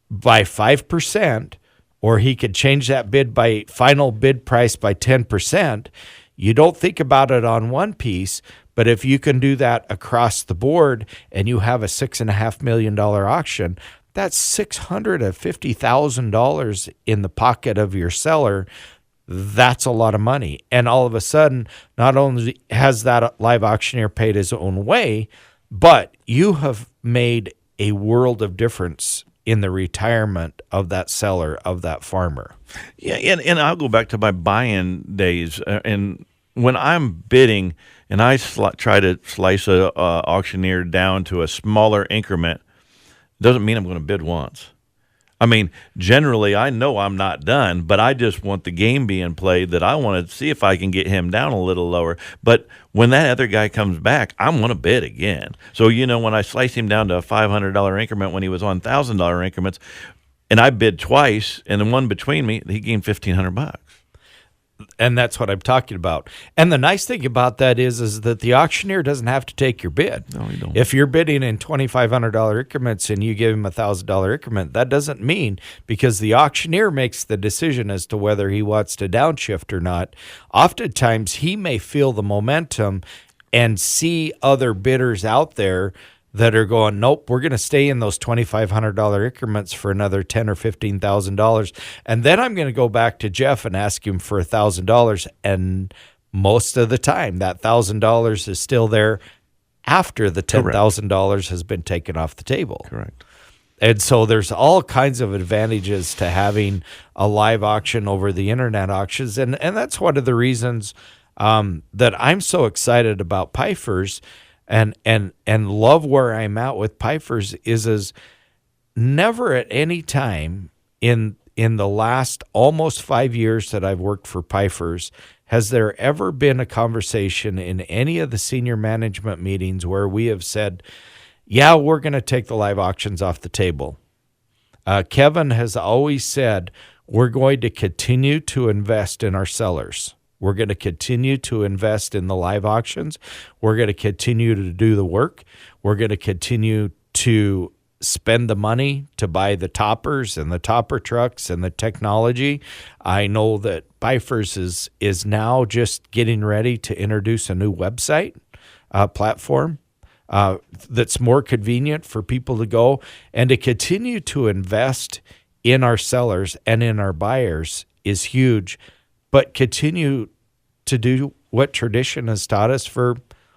by 5%, or he could change that bid by final bid price by 10%, you don't think about it on one piece. But if you can do that across the board, and you have a $6.5 million auction, that's $650,000 in the pocket of your seller. That's a lot of money. And all of a sudden, not only has that live auctioneer paid his own way, but you have made a world of difference in the retirement of that seller, of that farmer. Yeah, and I'll go back to my buy-in days. And when I'm bidding and I try to slice a auctioneer down to a smaller increment, doesn't mean I'm going to bid once. I mean, generally, I know I'm not done, but I just want the game being played, that I want to see if I can get him down a little lower. But when that other guy comes back, I'm going to bid again. So, when I slice him down to a $500 increment when he was on $1,000 increments, and I bid twice, and the one between me, he gained $1,500. And that's what I'm talking about. And the nice thing about that is that the auctioneer doesn't have to take your bid. No, you don't. If you're bidding in $2,500 increments and you give him a $1,000 increment, that doesn't mean, because the auctioneer makes the decision as to whether he wants to downshift or not. Oftentimes, he may feel the momentum and see other bidders out there that are going, nope, we're going to stay in those $2,500 increments for another $10,000 or $15,000, and then I'm going to go back to Jeff and ask him for $1,000. And most of the time, that $1,000 is still there after the $10,000 has been taken off the table. Correct. And so there's all kinds of advantages to having a live auction over the internet auctions, and that's one of the reasons that I'm so excited about Pifers. And love where I'm at with Pifers is never at any time in the last almost 5 years that I've worked for Pifers has there ever been a conversation in any of the senior management meetings where we have said, yeah, we're going to take the live auctions off the table. Kevin has always said, we're going to continue to invest in our sellers. We're going to continue to invest in the live auctions. We're going to continue to do the work. We're going to continue to spend the money to buy the toppers and the topper trucks and the technology. I know that Pifers is now just getting ready to introduce a new website platform that's more convenient for people to go, and to continue to invest in our sellers and in our buyers is huge. But continue to do what tradition has taught us for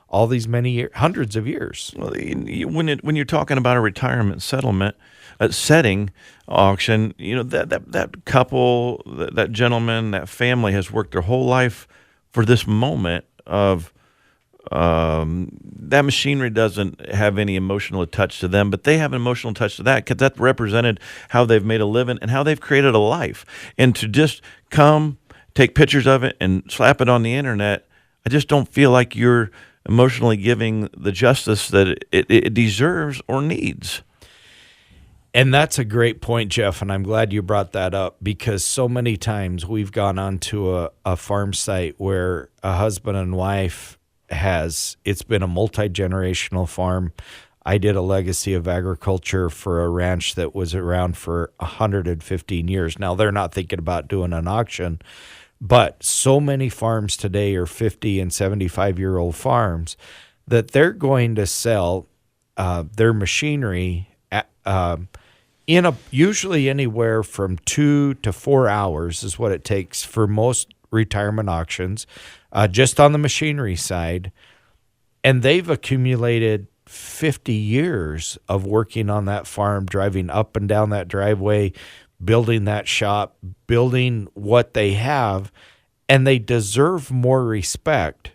all these many years, hundreds of years. Well, when you're talking about a retirement settlement setting auction, that couple, that gentleman, that family has worked their whole life for this moment of that machinery doesn't have any emotional touch to them, but they have an emotional touch to that because that represented how they've made a living and how they've created a life. And to just come, take pictures of it and slap it on the internet, I just don't feel like you're emotionally giving the justice that it deserves or needs. And that's a great point, Jeff, and I'm glad you brought that up, because so many times we've gone onto a farm site where a husband and wife it's been a multi-generational farm. I did a legacy of agriculture for a ranch that was around for 115 years. Now, they're not thinking about doing an auction, but so many farms today are 50 and 75-year-old farms that they're going to sell their machinery usually anywhere from 2 to 4 hours is what it takes for most retirement auctions, just on the machinery side. And they've accumulated 50 years of working on that farm, driving up and down that driveway, building that shop, building what they have, and they deserve more respect,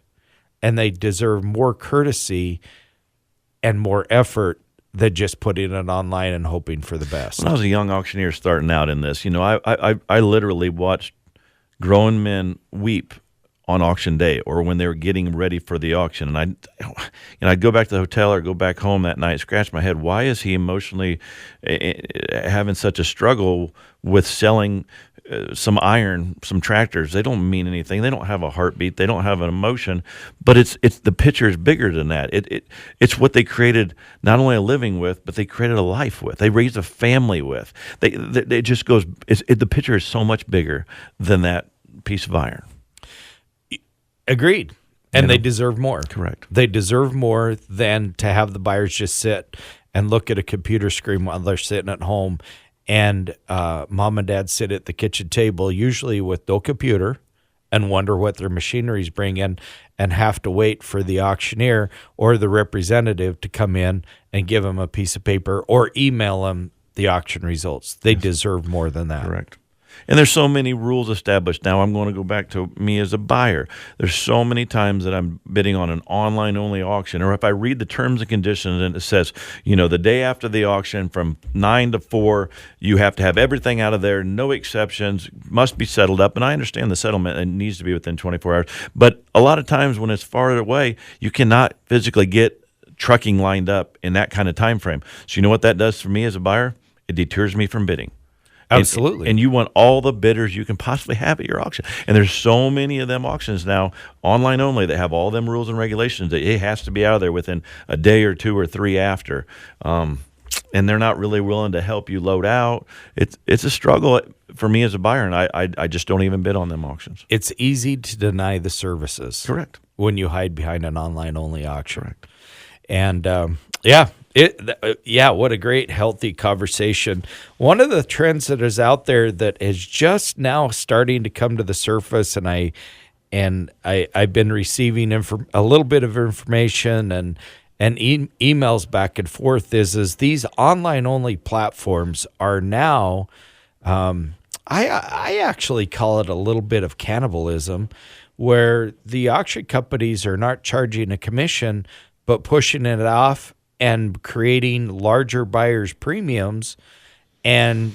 and they deserve more courtesy and more effort than just putting it online and hoping for the best. When I was a young auctioneer starting out in this, I literally watched grown men weep on auction day or when they were getting ready for the auction. And I'd go back to the hotel or go back home that night, scratch my head. Why is he emotionally having such a struggle with selling some iron, some tractors? They don't mean anything. They don't have a heartbeat. They don't have an emotion. But it's the picture is bigger than that. It's what they created not only a living with, but they created a life with. They raised a family with. It just goes. The picture is so much bigger than that piece of iron. Agreed. And they deserve more. Correct. They deserve more than to have the buyers just sit and look at a computer screen while they're sitting at home, and mom and dad sit at the kitchen table, usually with no computer, and wonder what their machineries bring in, and have to wait for the auctioneer or the representative to come in and give them a piece of paper or email them the auction results. They deserve more than that. Correct. And there's so many rules established. Now I'm going to go back to me as a buyer. There's so many times that I'm bidding on an online-only auction, or if I read the terms and conditions and it says, the day after the auction from 9 to 4, you have to have everything out of there, no exceptions, must be settled up. And I understand the settlement, it needs to be within 24 hours. But a lot of times when it's far away, you cannot physically get trucking lined up in that kind of time frame. So you know what that does for me as a buyer? It deters me from bidding. Absolutely. And you want all the bidders you can possibly have at your auction. And there's so many of them auctions now, online only, that have all them rules and regulations that it has to be out of there within a day or 2 or 3 after. And they're not really willing to help you load out. It's a struggle for me as a buyer, and I just don't even bid on them auctions. It's easy to deny the services. Correct. When you hide behind an online-only auction. Correct. And, what a great, healthy conversation. One of the trends that is out there that is just now starting to come to the surface, and I've been receiving a little bit of information and emails back and forth is these online-only platforms are now, I actually call it a little bit of cannibalism, where the auction companies are not charging a commission, but pushing it off and creating larger buyers' premiums and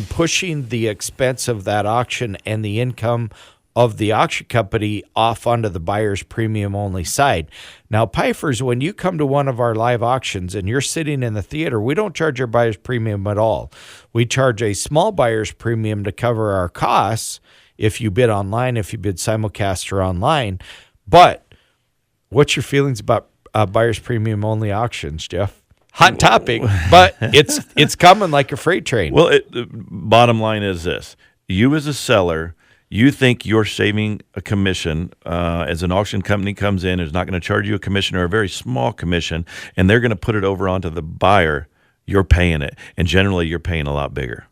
pushing the expense of that auction and the income of the auction company off onto the buyer's premium only side. Now, Pifers, when you come to one of our live auctions and you're sitting in the theater, we don't charge our buyer's premium at all. We charge a small buyer's premium to cover our costs if you bid online, if you bid simulcast or online. But what's your feelings about buyer's premium only auctions, Jeff? Hot topic, but it's coming like a freight train. Well, bottom line is this. You as a seller, you think you're saving a commission as an auction company comes in, is not going to charge you a commission or a very small commission, and they're going to put it over onto the buyer. You're paying it, and generally you're paying a lot bigger.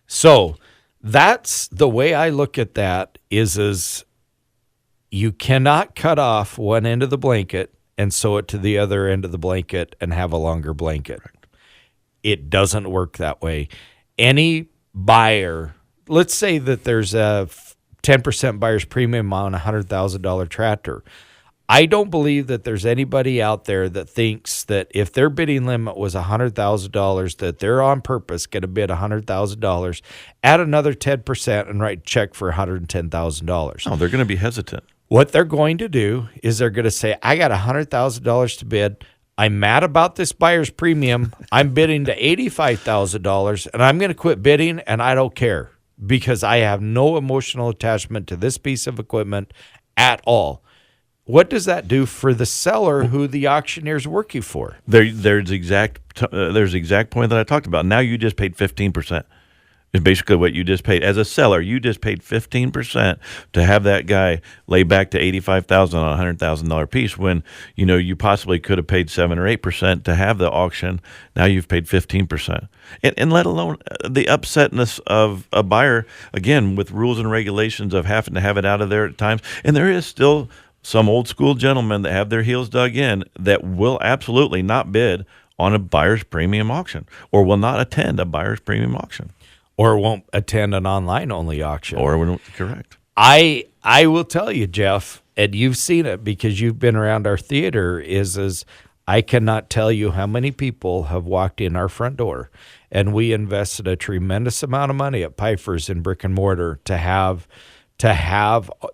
So that's the way I look at that is you cannot cut off one end of the blanket and sew it to the other end of the blanket and have a longer blanket. It doesn't work that way. Any buyer, let's say that there's a 10% buyer's premium on a $100,000 tractor. I don't believe that there's anybody out there that thinks that if their bidding limit was $100,000, that they're on purpose going to bid $100,000, add another 10% and write a check for $110,000. Oh, they're going to be hesitant. What they're going to do is they're going to say, I got $100,000 to bid. I'm mad about this buyer's premium. I'm bidding to $85,000, and I'm going to quit bidding, and I don't care because I have no emotional attachment to this piece of equipment at all. What does that do for the seller who the auctioneer is working for? There's the exact point that I talked about. Now you just paid 15%. Is basically what you just paid. As a seller, you just paid 15% to have that guy lay back to $85,000 on a $100,000 piece when you possibly could have paid 7 or 8% to have the auction. Now you've paid 15%. And let alone the upsetness of a buyer, again, with rules and regulations of having to have it out of there at times. And there is still some old school gentlemen that have their heels dug in that will absolutely not bid on a buyer's premium auction or will not attend a buyer's premium auction. Or won't attend an online-only auction. Correct. I will tell you, Jeff, and you've seen it because you've been around our theater, is I cannot tell you how many people have walked in our front door, and we invested a tremendous amount of money at Pifers in brick and mortar to have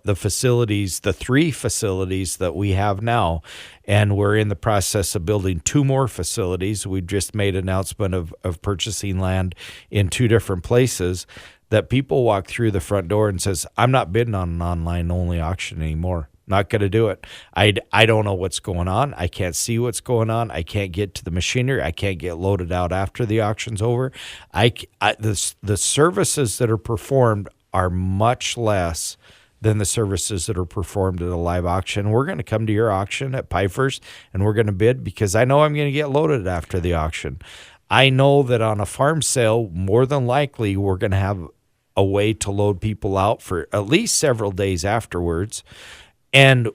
the facilities, the 3 facilities that we have now, and we're in the process of building 2 more facilities. We just made an announcement of purchasing land in 2 different places that people walk through the front door and says, I'm not bidding on an online-only auction anymore. Not going to do it. I don't know what's going on. I can't see what's going on. I can't get to the machinery. I can't get loaded out after the auction's over. The services that are performed are much less than the services that are performed at a live auction. We're going to come to your auction at Pifers, and we're going to bid because I know I'm going to get loaded after the auction. I know that on a farm sale, more than likely, we're going to have a way to load people out for at least several days afterwards. And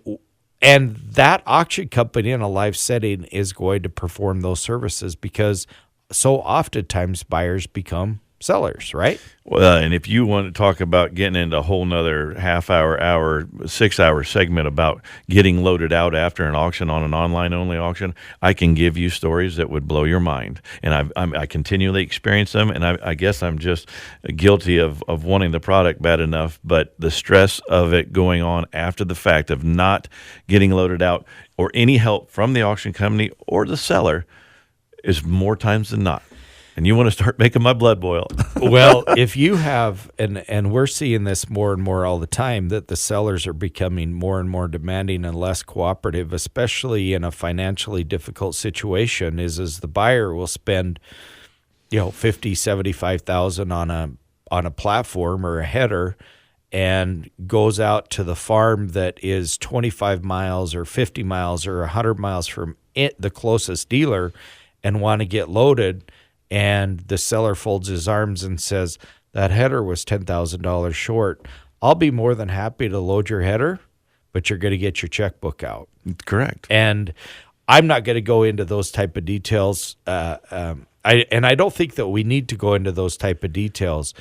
that auction company in a live setting is going to perform those services because so oftentimes buyers become sellers, right? Well, and if you want to talk about getting into a whole nother half-hour, 6-hour segment about getting loaded out after an auction on an online-only auction, I can give you stories that would blow your mind. And I continually experience them, and I guess I'm just guilty of wanting the product bad enough, but the stress of it going on after the fact of not getting loaded out or any help from the auction company or the seller is more times than not. And you want to start making my blood boil. Well, if you have, and we're seeing this more and more all the time, that the sellers are becoming more and more demanding and less cooperative, especially in a financially difficult situation, is the buyer will spend, $50,000-$75,000 on a platform or a header, and goes out to the farm that is 25 miles or 50 miles or 100 miles from the closest dealer and want to get loaded. And the seller folds his arms and says, that header was $10,000 short. I'll be more than happy to load your header, but you're going to get your checkbook out. Correct. And I'm not going to go into those type of details. I don't think that we need to go into those type of details.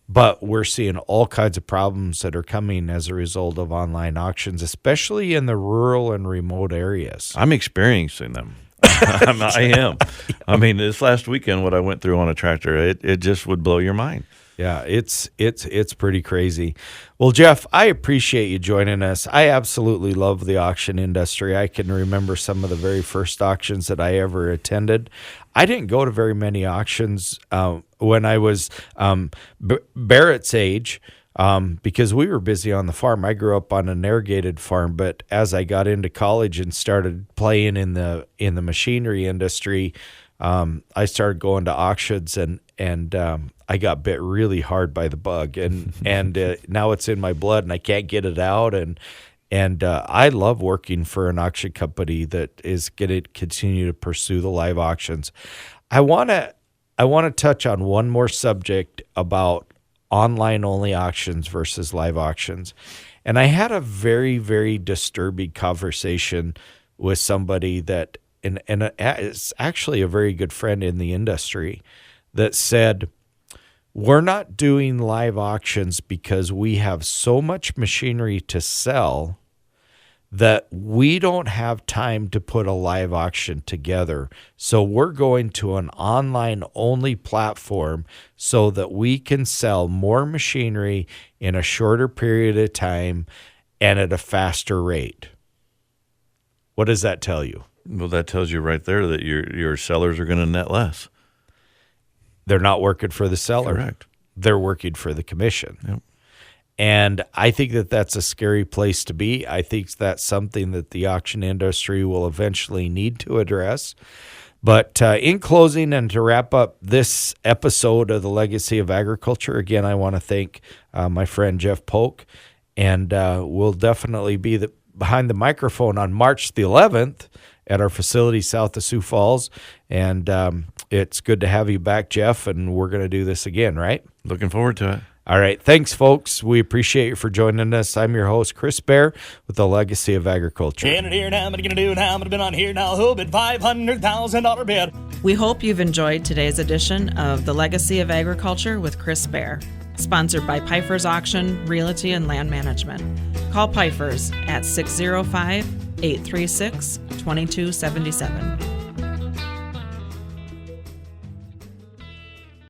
But we're seeing all kinds of problems that are coming as a result of online auctions, especially in the rural and remote areas. I'm experiencing them. I am. I mean, this last weekend, what I went through on a tractor, it just would blow your mind. Yeah, it's pretty crazy. Well, Jeff, I appreciate you joining us. I absolutely love the auction industry. I can remember some of the very first auctions that I ever attended. I didn't go to very many auctions when I was Barrett's age because we were busy on the farm. I grew up on an irrigated farm, but as I got into college and started playing in the machinery industry, I started going to auctions and I got bit really hard by the bug, and now it's in my blood and I can't get it out. And I love working for an auction company that is going to continue to pursue the live auctions. I want to touch on one more subject about online only auctions versus live auctions. And I had a very, very disturbing conversation with somebody that, and it's actually a very good friend in the industry, that said, we're not doing live auctions because we have so much machinery to sell that we don't have time to put a live auction together. So we're going to an online only platform so that we can sell more machinery in a shorter period of time and at a faster rate. What does that tell you? Well, that tells you right there that your sellers are going to net less. They're not working for the seller. Correct. They're working for the commission. Yep. And I think that that's a scary place to be. I think that's something that the auction industry will eventually need to address. But in closing, and to wrap up this episode of The Legacy of Agriculture, again, I want to thank my friend Jeff Polk. And we'll definitely be behind the microphone on March the 11th at our facility south of Sioux Falls. And it's good to have you back, Jeff, and we're going to do this again, right? Looking forward to it. All right. Thanks, folks. We appreciate you for joining us. I'm your host, Chris Bair, with The Legacy of Agriculture. And here now, I'm going to do now. I'm going to been on here now. Who bid $500,000 bid? We hope you've enjoyed today's edition of The Legacy of Agriculture with Chris Bair, sponsored by Pfeiffer's Auction, Realty, and Land Management. Call Pfeiffer's at 605-836-2277.